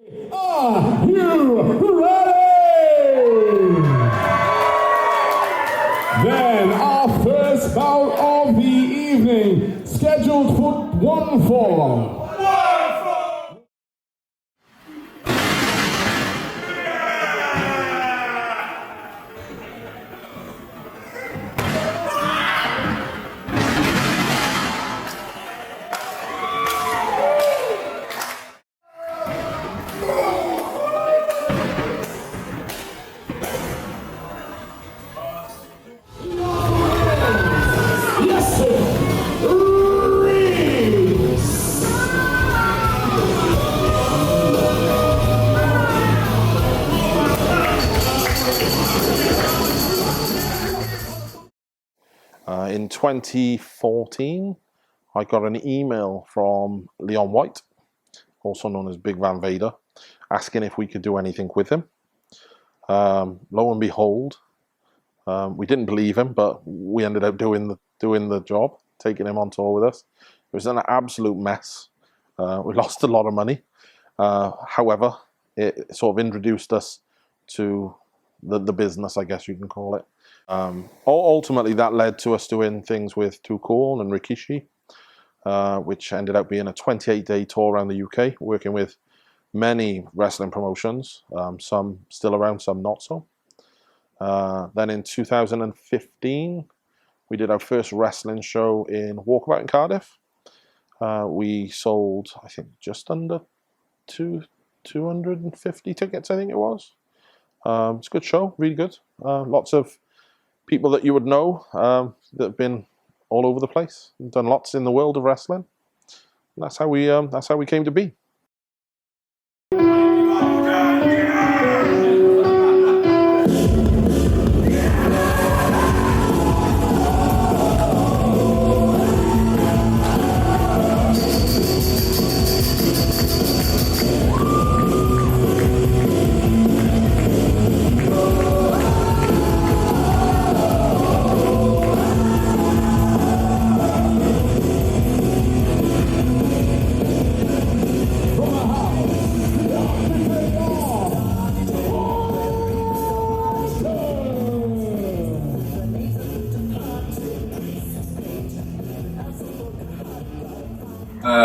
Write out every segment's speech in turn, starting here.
Are you ready? Then our first bout of the evening, scheduled for one fall. In 2014, I got an email from Leon White, also known as Big Van Vader, asking if we could do anything with him. Lo and behold, we didn't believe him, but we ended up doing the job, taking him on tour with us. It was an absolute mess. We lost a lot of money. However, it sort of introduced us to the business, I guess you can call it. Ultimately, that led to us doing things with Too Cool and Rikishi, which ended up being a 28-day tour around the UK, working with many wrestling promotions, some still around, some not so. Then in 2015, we did our first wrestling show in Walkabout in Cardiff. We sold, I think, just under 250 tickets, I think it was. It's a good show, really good. Lots of people that you would know that have been all over the place, done lots in the world of wrestling. And that's how we came to be.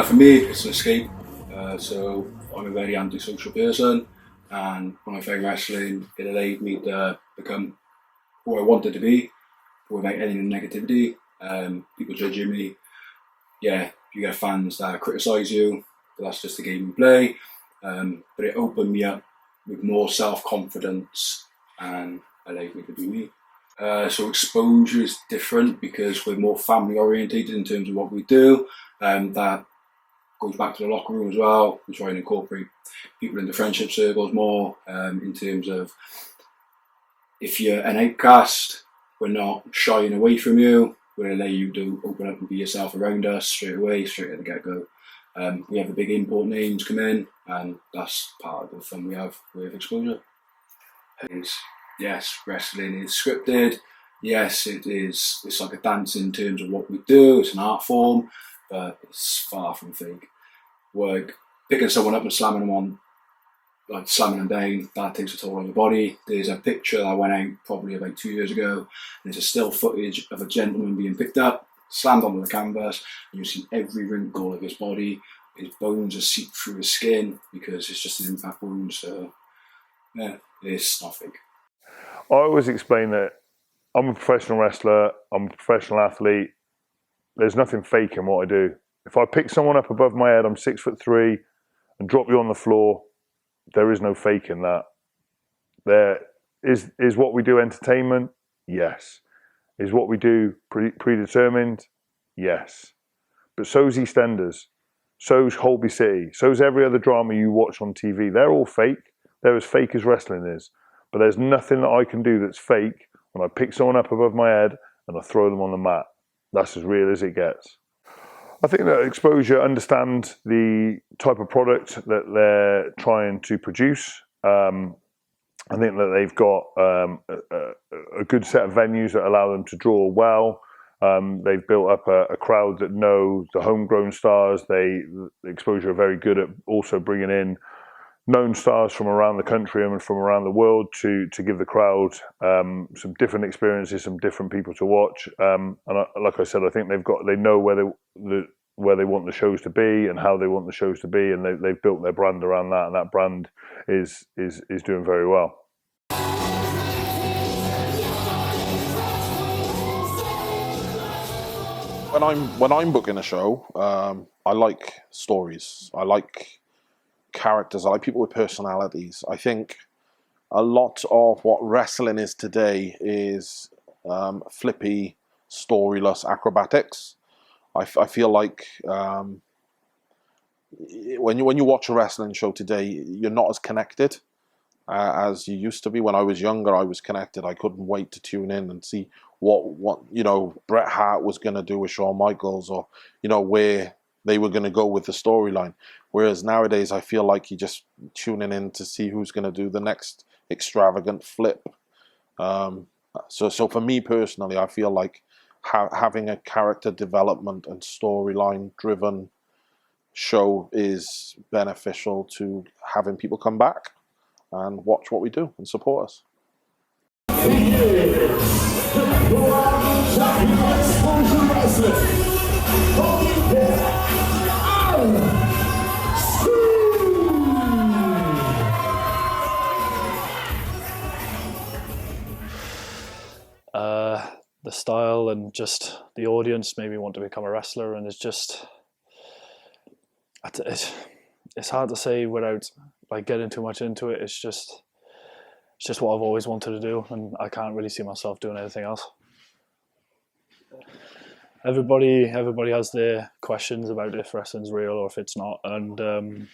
For me, it's an escape. So I'm a very antisocial person, and when I found wrestling, it allowed me to become who I wanted to be, without any negativity. People judging me. Yeah, you get fans that criticise you, but that's just the game we play. But it opened me up with more self-confidence and allowed me to be me. So exposure is different because we're more family orientated in terms of what we do. That goes back to the locker room as well. We try and incorporate people into friendship circles more, in terms of if you're an outcast, we're not shying away from you. We'll allow you to open up and be yourself around us straight away, straight at the get-go. We have the big import names come in, and that's part of the fun we have with exposure. Yes, wrestling is scripted. Yes, it is. It's like a dance in terms of what we do. It's an art form, but it's far from fake. Like picking someone up and slamming them on, like slamming them down, that takes a toll on your body. There's a picture that went out probably about 2 years ago, and it's a still footage of a gentleman being picked up, slammed onto the canvas, and you see every wrinkle of his body. His bones are seeped through his skin because it's just an impact wound. So yeah, it's not fake. I always explain that I'm a professional wrestler, I'm a professional athlete. There's nothing fake in what I do. If I pick someone up above my head, I'm 6'3", and drop you on the floor, there is no fake in that. There is what we do entertainment? Yes. Is what we do predetermined? Yes. But so's EastEnders, so's Holby City, so's every other drama you watch on TV. They're all fake. They're as fake as wrestling is. But there's nothing that I can do that's fake when I pick someone up above my head and I throw them on the mat. That's as real as it gets. I think that exposure understand the type of product that they're trying to produce. I think that they've got a good set of venues that allow them to draw well. They've built up a crowd that know the homegrown stars. The exposure are very good at also bringing in known stars from around the country and from around the world to give the crowd some different experiences, some different people to watch. Like I said, I think they know where they want the shows to be and how they want the shows to be, and they've built their brand around that, and that brand is doing very well. When I'm booking a show, I like stories. I like characters. I like people with personalities. I think a lot of what wrestling is today is flippy, storyless acrobatics. I feel like when you watch a wrestling show today, you're not as connected as you used to be. When I was younger, I was connected. I couldn't wait to tune in and see what Bret Hart was going to do with Shawn Michaels, or where they were going to go with the storyline. Whereas nowadays, I feel like you're just tuning in to see who's going to do the next extravagant flip. So for me personally, I feel like having a character development and storyline driven show is beneficial to having people come back and watch what we do and support us. The style and just the audience made me want to become a wrestler, and it's hard to say without getting too much into it. It's just what I've always wanted to do, and I can't really see myself doing anything else. Everybody has their questions about if wrestling's real or if it's not, and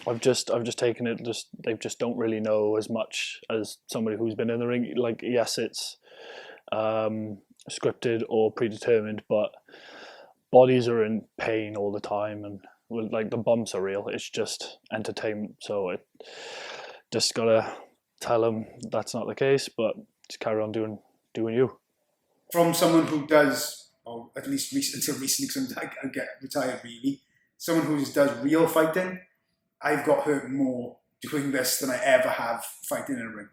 I've just taken it. They just don't really know as much as somebody who's been in the ring. Yes, it's scripted or predetermined, but bodies are in pain all the time, and the bumps are real. It's just entertainment, so it just gotta tell them that's not the case, but just carry on doing you. From someone who does, or at least until recently, because I get retired really, someone who does real fighting, I've got hurt more doing this than I ever have fighting in a ring.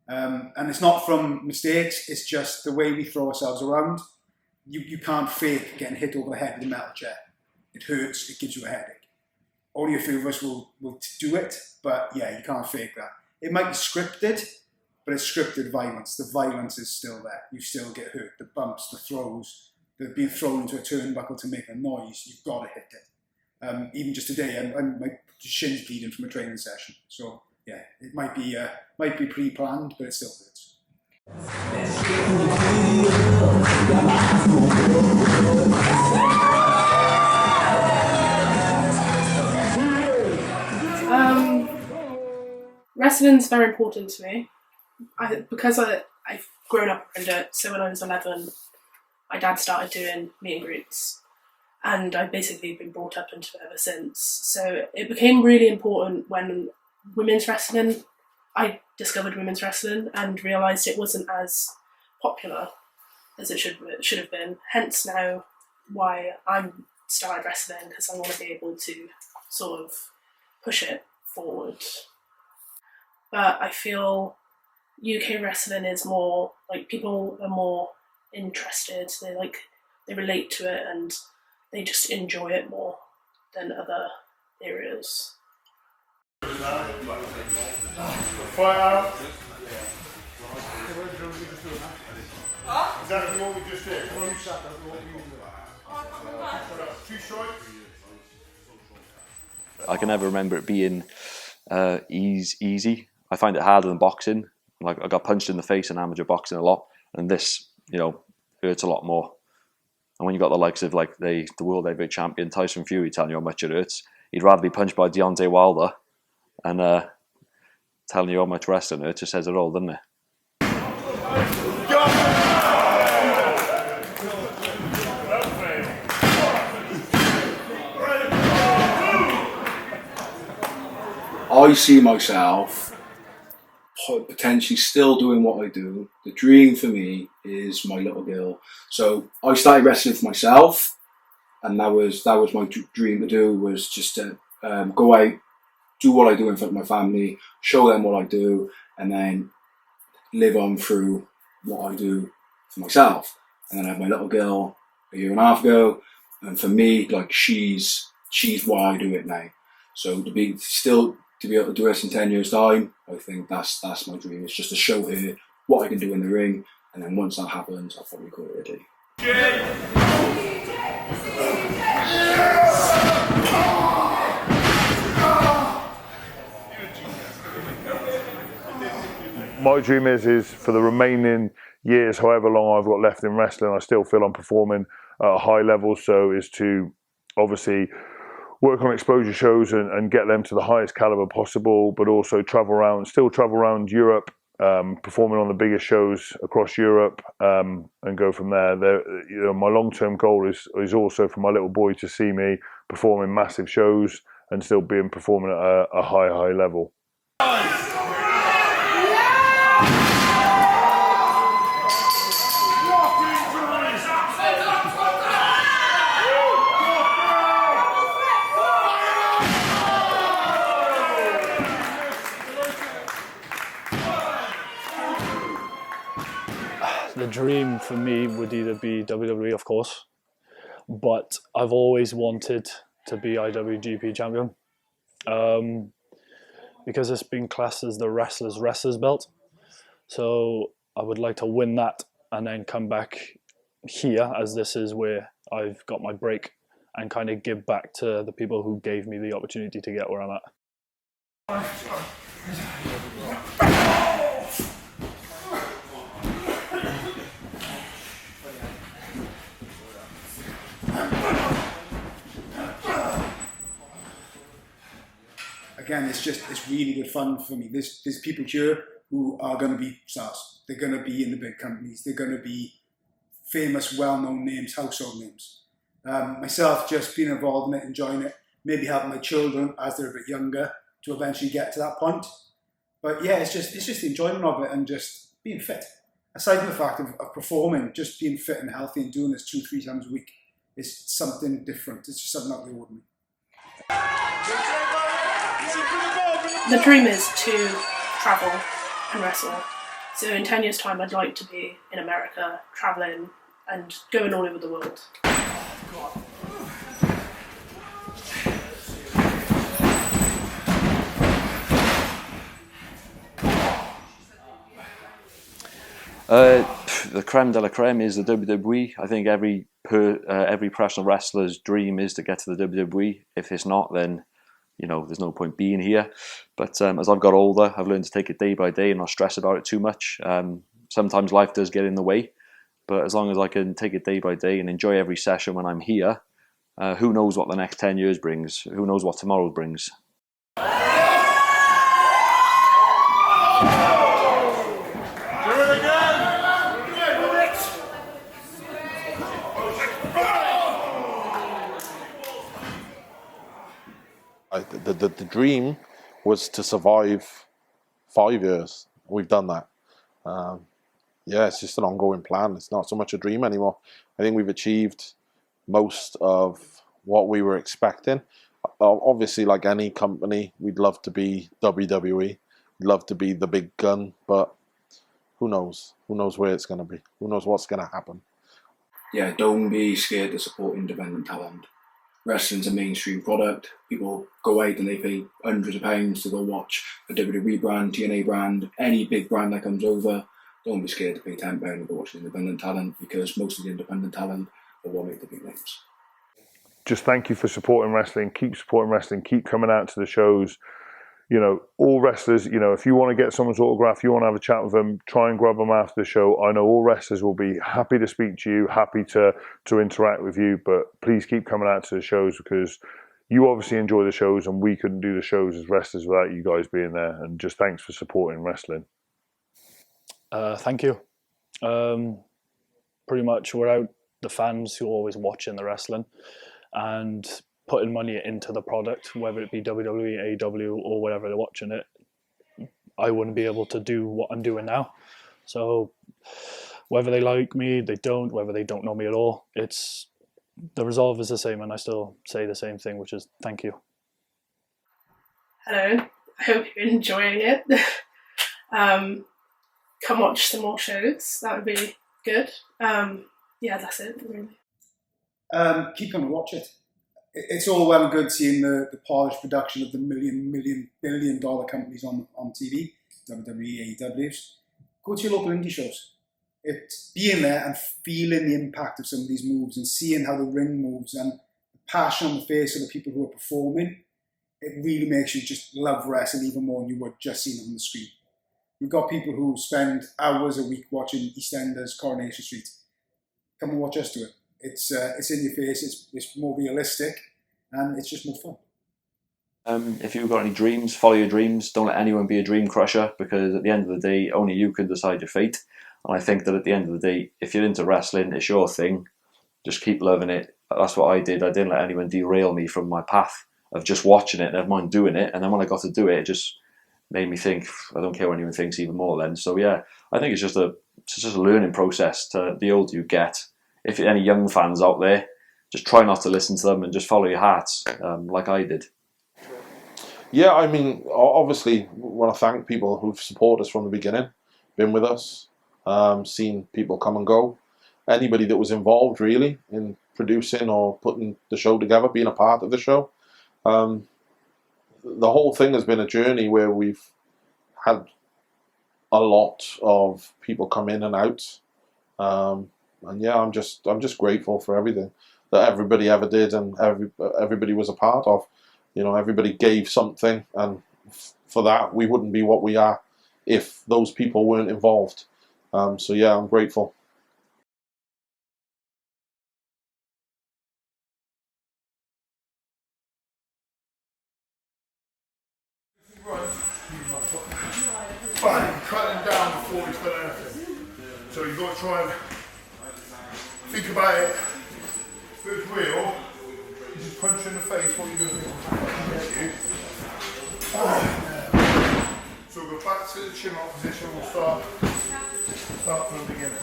And it's not from mistakes, it's just the way we throw ourselves around. You can't fake getting hit over the head with a metal chair. It hurts, it gives you a headache. Only a few of us will do it, but yeah, you can't fake that. It might be scripted, but it's scripted violence. The violence is still there. You still get hurt. The bumps, the throws, the being thrown into a turnbuckle to make a noise, you've got to hit it. Even just today, my shin's bleeding from a training session. So yeah, it might be pre-planned, but it still hurts. Wrestling's very important to me. Because I've grown up around it. So when I was 11, my dad started doing meet and greets, and I've basically been brought up into it ever since. So it became really important when I discovered women's wrestling and realised it wasn't as popular as it should have been. Hence now why I'm started wrestling, because I want to be able to sort of push it forward. But I feel UK wrestling is more people are more interested. They relate to it and they just enjoy it more than other areas. Fire out. Is that what we just did? Too short. I can never remember it being easy. I find it harder than boxing. I got punched in the face in amateur boxing a lot, and this, hurts a lot more. And when you got the likes of the world heavyweight champion Tyson Fury telling you how much it hurts, he'd rather be punched by Deontay Wilder and telling you how much wrestling hurts. Just says it all, doesn't it? I see myself potentially still doing what I do. The dream for me is my little girl. So I started wrestling for myself, and that was my dream to do, was just to go out do what I do in front of my family, show them what I do, and then live on through what I do for myself. And then I had my little girl a year and a half ago, and for me, like she's why I do it now. So to be able to do this in 10 years' time, I think that's my dream. It's just to show her what I can do in the ring, and then once that happens, I'll probably call it a day. My dream is for the remaining years, however long I've got left in wrestling, I still feel I'm performing at a high level. So is to obviously work on exposure shows and get them to the highest caliber possible, but also travel around Europe, performing on the biggest shows across Europe, and go from there. My long-term goal is also for my little boy to see me performing massive shows and still performing at a high level. The dream for me would either be WWE, of course, but I've always wanted to be IWGP champion, because it's been classed as the wrestler's belt. So I would like to win that and then come back here, as this is where I've got my break, and kind of give back to the people who gave me the opportunity to get where I'm at. Again, it's really good fun for me. There's people here who are going to be stars. They're going to be in the big companies. They're going to be famous, well-known names, household names. Myself, just being involved in it, enjoying it, maybe helping my children as they're a bit younger to eventually get to that point. But yeah, it's just the enjoyment of it and just being fit. Aside from the fact of performing, just being fit and healthy and doing this 2-3 times a week is something different. It's just something out of the ordinary. The dream is to travel and wrestle. So in 10 years' time, I'd like to be in America, traveling and going all over the world. The creme de la creme is the WWE. I think every professional wrestler's dream is to get to the WWE. If it's not, then there's no point being here. But as I've got older, I've learned to take it day by day and not stress about it too much. Sometimes life does get in the way, but as long as I can take it day by day and enjoy every session when I'm here, who knows what the next 10 years brings? Who knows what tomorrow brings? The dream was to survive 5 years. We've done that. It's just an ongoing plan. It's not so much a dream anymore. I think we've achieved most of what we were expecting. Obviously, like any company, we'd love to be WWE. We'd love to be the big gun, but who knows? Who knows where it's going to be? Who knows what's going to happen? Yeah, don't be scared to support independent talent. Wrestling's a mainstream product. People go out and they pay hundreds of pounds to go watch a WWE brand, TNA brand, any big brand that comes over. Don't be scared to pay £10 to go watch independent talent, because most of the independent talent are what make the big names. Just thank you for supporting wrestling. Keep supporting wrestling. Keep coming out to the shows. All wrestlers, if you want to get someone's autograph, you want to have a chat with them, try and grab them after the show. I know all wrestlers will be happy to speak to you, happy to interact with you, but please keep coming out to the shows, because you obviously enjoy the shows and we couldn't do the shows as wrestlers without you guys being there. And just thanks for supporting wrestling. Thank you. Pretty much without the fans who are always watching the wrestling and putting money into the product, whether it be WWE, AEW, or whatever they're watching it, I wouldn't be able to do what I'm doing now. So whether they like me, they don't, whether they don't know me at all, the resolve is the same, and I still say the same thing, which is thank you. hello. I hope you're enjoying it. Come watch some more shows. That would be good. Yeah, that's it, really. Keep on watch it. It's all well and good seeing the polished production of the billion dollar companies on TV, WWE, AEWs. Go to your local indie shows. It's being there and feeling the impact of some of these moves and seeing how the ring moves and the passion on the face of the people who are performing. It really makes you just love wrestling even more than you would just seeing it on the screen. You've got people who spend hours a week watching EastEnders, Coronation Street. Come and watch us do it. It's in your face, it's more realistic, and it's just more fun. If you've got any dreams, follow your dreams. Don't let anyone be a dream crusher, because at the end of the day, only you can decide your fate. And I think that at the end of the day, if you're into wrestling, it's your thing. Just keep loving it. That's what I did. I didn't let anyone derail me from my path of just watching it, never mind doing it. And then when I got to do it, it just made me think, I don't care what anyone thinks even more then. So yeah, I think it's just a learning process. To the older you get, if you're any young fans out there, just try not to listen to them and just follow your hearts, like I did. Yeah, I mean, obviously, we want to thank people who've supported us from the beginning, been with us, seen people come and go. Anybody that was involved, really, in producing or putting the show together, being a part of the show. The whole thing has been a journey where we've had a lot of people come in and out. And yeah, I'm just grateful for everything that everybody ever did and everybody was a part of. You know, everybody gave something, and for that, we wouldn't be what we are if those people weren't involved. So yeah, I'm grateful. Bang, cut him down before he's done anything. So you've got to try and think about it. If it's real, you just punch you in the face, what are you going to do? So we'll go back to the chin up position, we'll start from the beginning.